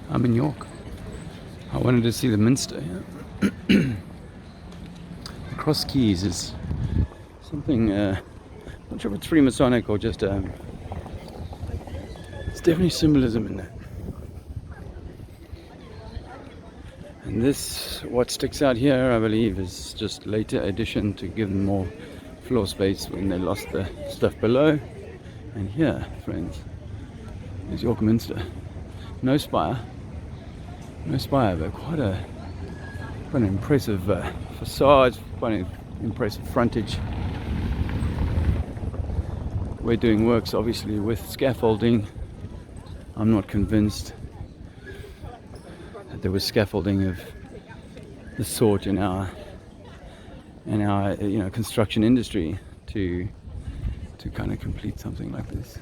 I'm in York. I wanted to see the Minster. Yeah. The Cross Keys is something, not sure if it's Freemasonic or just, it's definitely symbolism in that. And this, what sticks out here, I believe, is just later addition to give them more floor space when they lost the stuff below. And here, friends, is York Minster. No spire, but quite an impressive facade, quite an impressive frontage. We're doing works obviously with scaffolding. I'm not convinced that there was scaffolding of the sort in our construction industry to kind of complete something like this.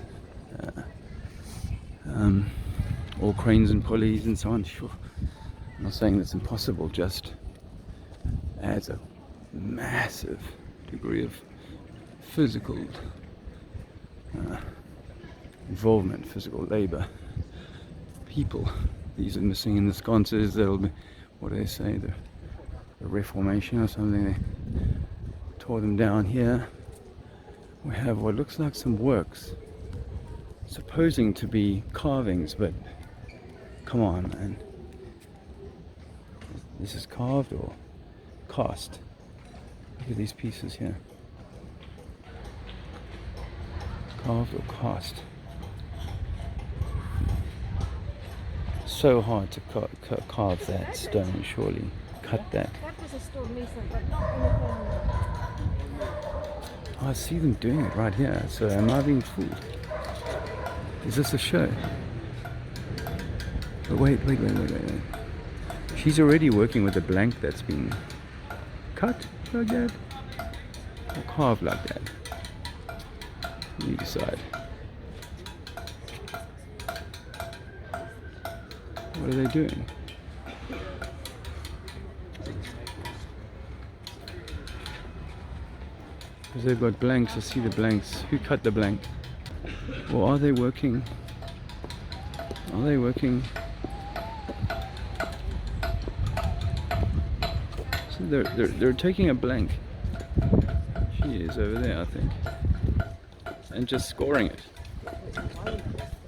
All cranes and pulleys and so on. Sure, I'm not saying that's impossible, just adds a massive degree of physical involvement, physical labor, people. These are missing in the sconces. That'll be, what do they say, the Reformation or something. They tore them down here. We have what looks like some works, supposing to be carvings, but come on, man. This is carved or cast? Look at these pieces here. Carved or cast? So hard to carve that stone, surely. Cut that. That was a stonemason, but not anything. Oh, I see them doing it right here. So am I being fooled? Is this a show? But wait. She's already working with a blank that's been cut like that or carved like that. You decide. What are they doing? Because they've got blanks. I see the blanks. Who cut the blank? Or are they working? Are they working? So they're taking a blank. She is over there, I think, and just scoring it.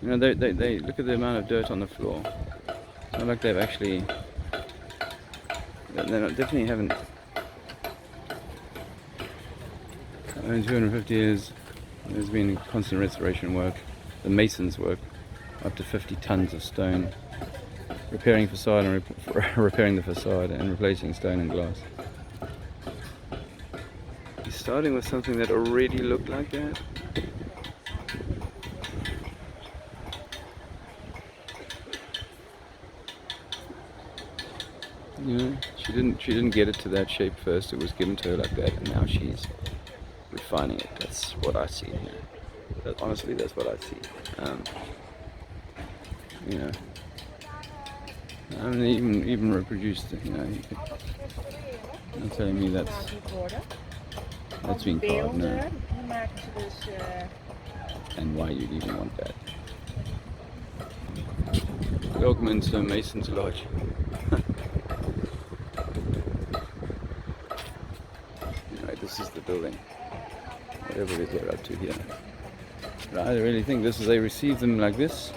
You know, they look at the amount of dirt on the floor. It's not like they've actually. Definitely haven't. In 250 years, there's been constant restoration work. The masons work up to 50 tons of stone, repairing facade and repairing the facade and replacing stone and glass. You're starting with something that already looked like that. You know, she didn't get it to that shape first. It was given to her like that, and now she's refining it. That's what I see here. Honestly, that's what I see. You know, I mean, even reproduced. You know, you're telling me that's been carved. No. And why you'd even want that? York Minster Mason's Lodge. Right, this is the building. Whatever it is they're up to here. But I really think this is, they received them like this.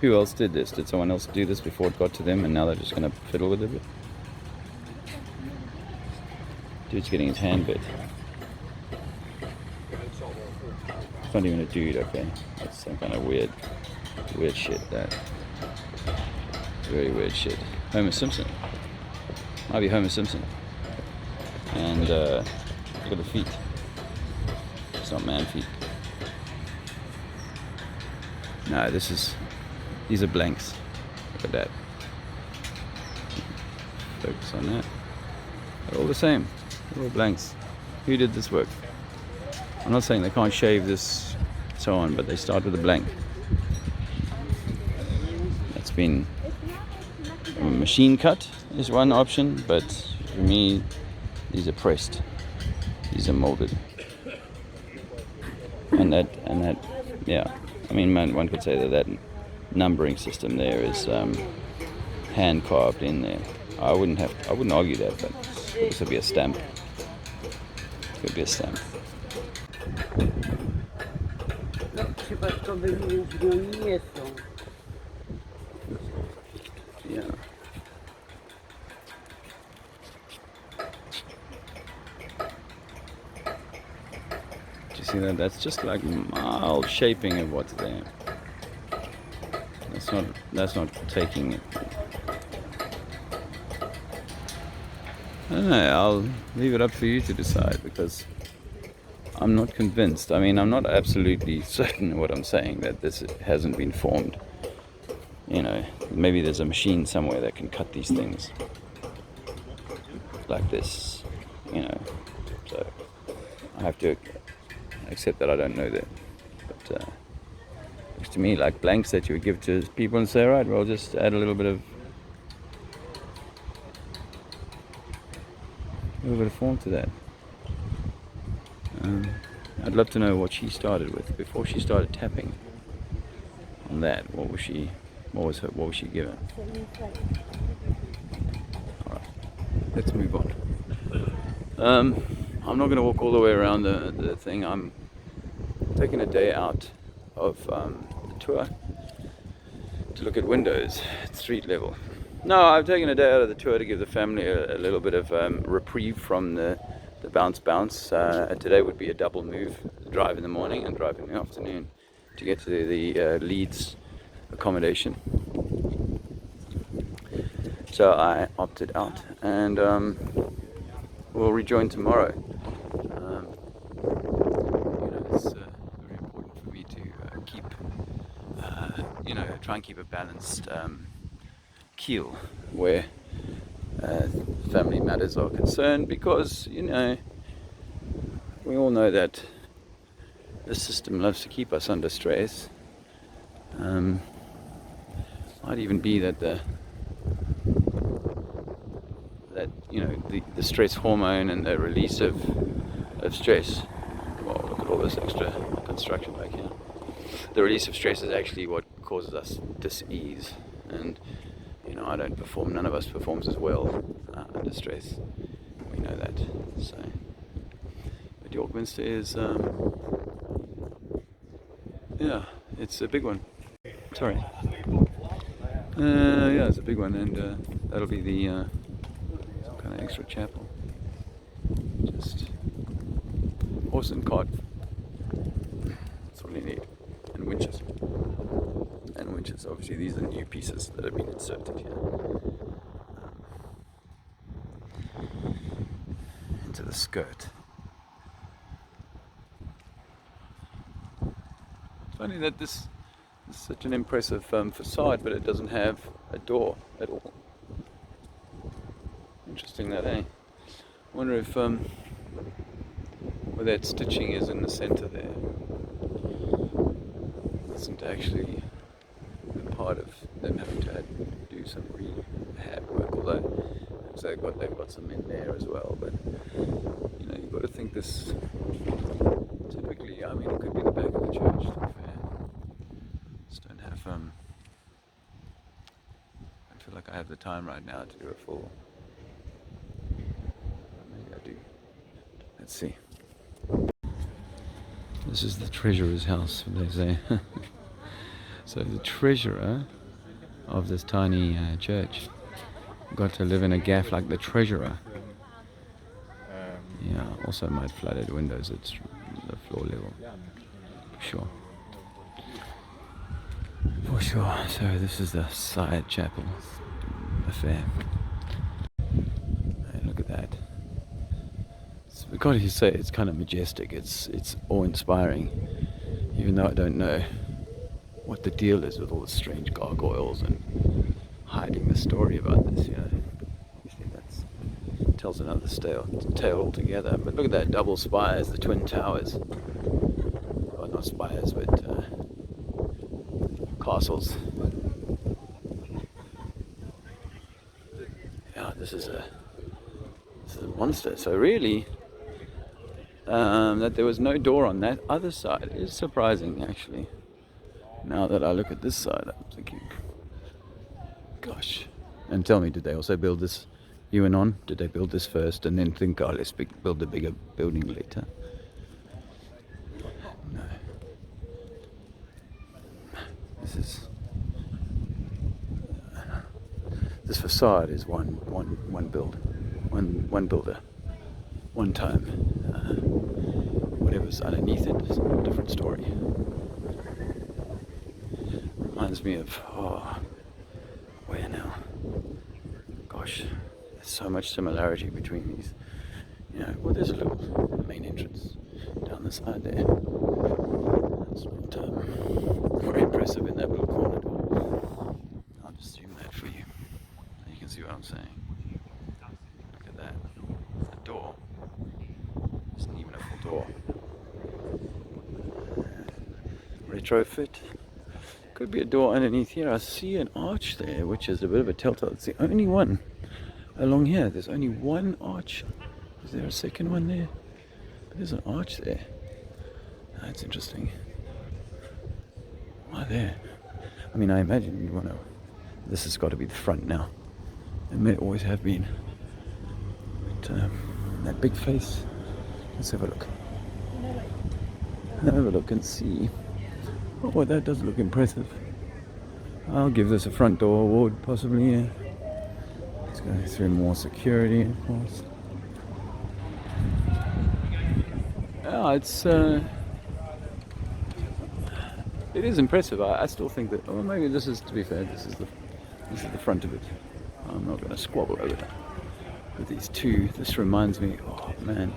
Who else did this? Did someone else do this before it got to them and now they're just going to fiddle with it a bit? Dude's getting his hand bit. It's not even a dude, okay. That's some kind of weird shit, that. Very weird shit. Homer Simpson. Might be Homer Simpson. And look at the feet. It's not man feet. No, these are blanks. Look at that. Focus on that. They're all the same. They're all blanks. Who did this work? I'm not saying they can't shave this, so on, but they start with a blank. That's been machine cut is one option, but for me, these are pressed. These are molded. And that, yeah. I mean, one could say that numbering system there is hand carved in there. I wouldn't argue that, but this would be a stamp. Could be a stamp. No, przypadkowe drzwi nie są. Yeah. Do you see that? That's just like mild shaping of what's there. That's not taking it. I don't know, I'll leave it up for you to decide, because I'm not convinced. I mean, I'm not absolutely certain of what I'm saying, that this hasn't been formed. You know, maybe there's a machine somewhere that can cut these things like this, you know. So I have to accept that I don't know that. But looks to me like blanks that you would give to people and say, right, well, just add a little bit of form to that. I'd love to know what she started with before she started tapping on that. What was she given? All right, let's move on. I'm not going to walk all the way around the thing. I'm taking a day out of the tour to look at windows at street level. No, I've taken a day out of the tour to give the family a little bit of reprieve from the bounce. Today would be a double move, drive in the morning and drive in the afternoon to get to the Leeds accommodation. So I opted out, and we'll rejoin tomorrow. It's very important for me to keep, try and keep a balanced keel where family matters are concerned, because we all know that the system loves to keep us under stress. Might even be that the stress hormone and the release of stress. Well, look at all this extra construction back here. The release of stress is actually what causes us dis-ease, and none of us performs as well under stress. We know that. So, but York Minster is, it's a big one. Sorry. It's a big one, and that'll be the some kind of extra chapel. Just horse and cart. That's all you need, and winches. Obviously, these are new pieces that have been inserted here into the skirt. It's funny that this is such an impressive facade, but it doesn't have a door at all. Interesting that, eh? I wonder if where that stitching is in the center there isn't actually part of them having to do some rehab work, although they've got some in there as well. But you've got to think this typically, it could be the back of the church, to be fair. Just don't have I feel like I have the time right now to do a full. Maybe I do. Let's see. This is the treasurer's house, they say. So the treasurer of this tiny church got to live in a gaff like the treasurer. Yeah, also might flooded windows at the floor level. For sure. So this is the side chapel affair. And look at that. We've got to say it's kind of majestic. It's awe-inspiring, even though I don't know what the deal is with all the strange gargoyles and hiding the story about this. Obviously that tells another tale altogether. But look at that, double spires, the twin towers. Well, not spires, but castles. Yeah, this is a monster. So really, that there was no door on that other side is surprising, actually. Now that I look at this side, I'm thinking, gosh. And tell me, did they also build this on? Did they build this first and then think, oh, let's build a bigger building later? No. This facade is one builder, one time. Whatever's underneath it is a different story. Reminds me of, where now? Gosh, there's so much similarity between these. Well, there's a little main entrance down the side there. It's not very impressive in that little corner door. I'll just zoom that for you. So you can see what I'm saying. Look at that. The door. Isn't even a full door. Retrofit. Could be a door underneath here. I see an arch there, which is a bit of a telltale. It's the only one along here. There's only one arch. Is there a second one there? But there's an arch there. That's interesting. Why there? I mean, I imagine you'd want to. This has got to be the front now. It may always have been. But that big face. Let's have a look. Have a look and see. Oh, that does look impressive. I'll give this a front door award, possibly. Yeah. Let's go through more security, of course. It's it is impressive. I still think that. Oh, maybe this is. To be fair, this is the front of it. I'm not going to squabble over that. With these two, this reminds me. Oh man.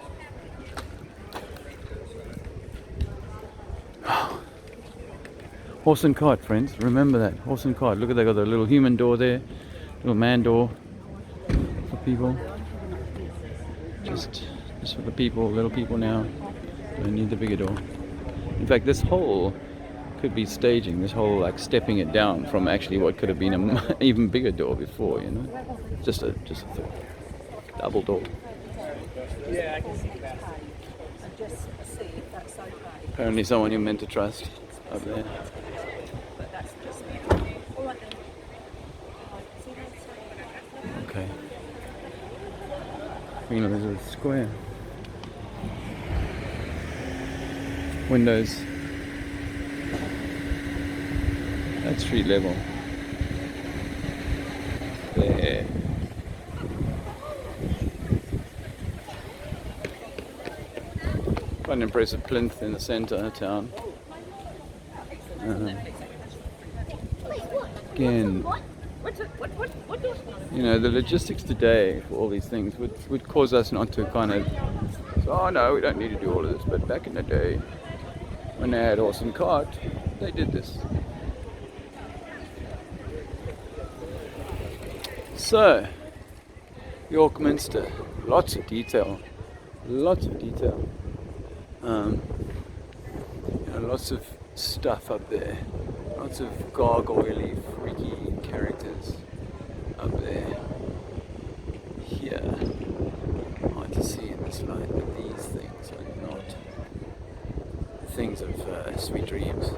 Horse and cart, friends. Remember that. Horse and cart. Look at, they got the little human door there. Little man door for people. Just for the people, little people now. Don't need the bigger door. In fact, this whole could be staging. This whole like stepping it down from actually what could have been an even bigger door before. Just a thought. Double door. Yeah, I can see that. And just see if that's okay. Apparently, someone you're meant to trust up there. But that's just me. All right then. Okay. Queen Elizabeth Square. Windows. That's street level. There. Quite an impressive plinth in the centre of town. Again, the logistics today for all these things would cause us not to kind of say, oh no, we don't need to do all of this. But back in the day, when they had horse and cart, they did this. So, York Minster, lots of detail. Lots of stuff up there. Lots of gargoyle-y, freaky characters up there. Here, hard to see in this light, but these things are not things of sweet dreams.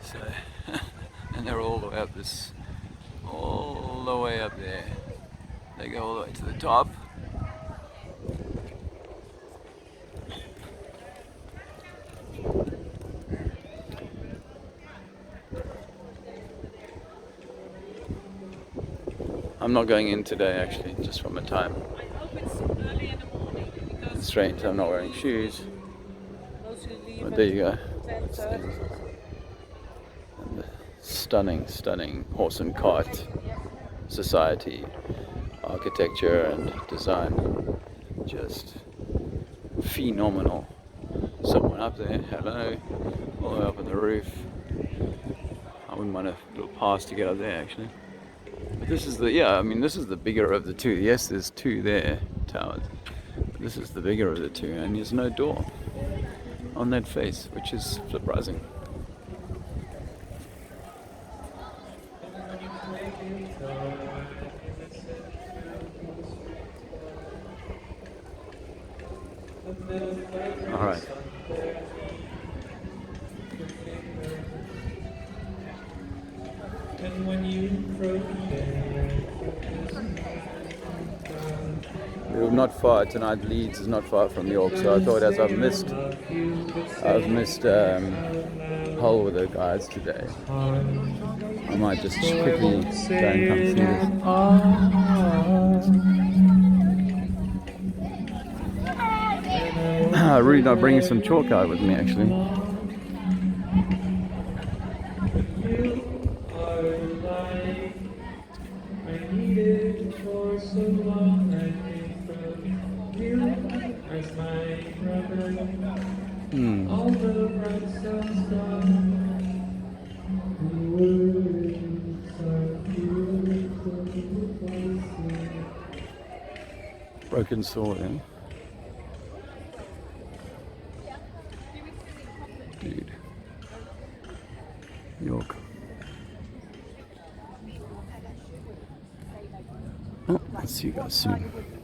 So, and they're all the way up all the way up there. They go all the way to the top. I'm not going in today, actually, just from a time constraint. I'm not wearing shoes. But there you go. And the stunning horse and cart society, architecture and design, just phenomenal. Someone up there, hello, all the way up on the roof. I wouldn't mind a little pass to get up there, actually. But this is this is the bigger of the two. Yes, there's two there, towers. But this is the bigger of the two, and there's no door on that face, which is surprising. All right. We were not far tonight. Leeds is not far from York, so I thought as I've missed Hull with the guys today, I might just quickly go and come see this. I'm really not bringing some chalk out with me actually. Broken sword, eh? Dude. York. Oh, I'll see you guys soon.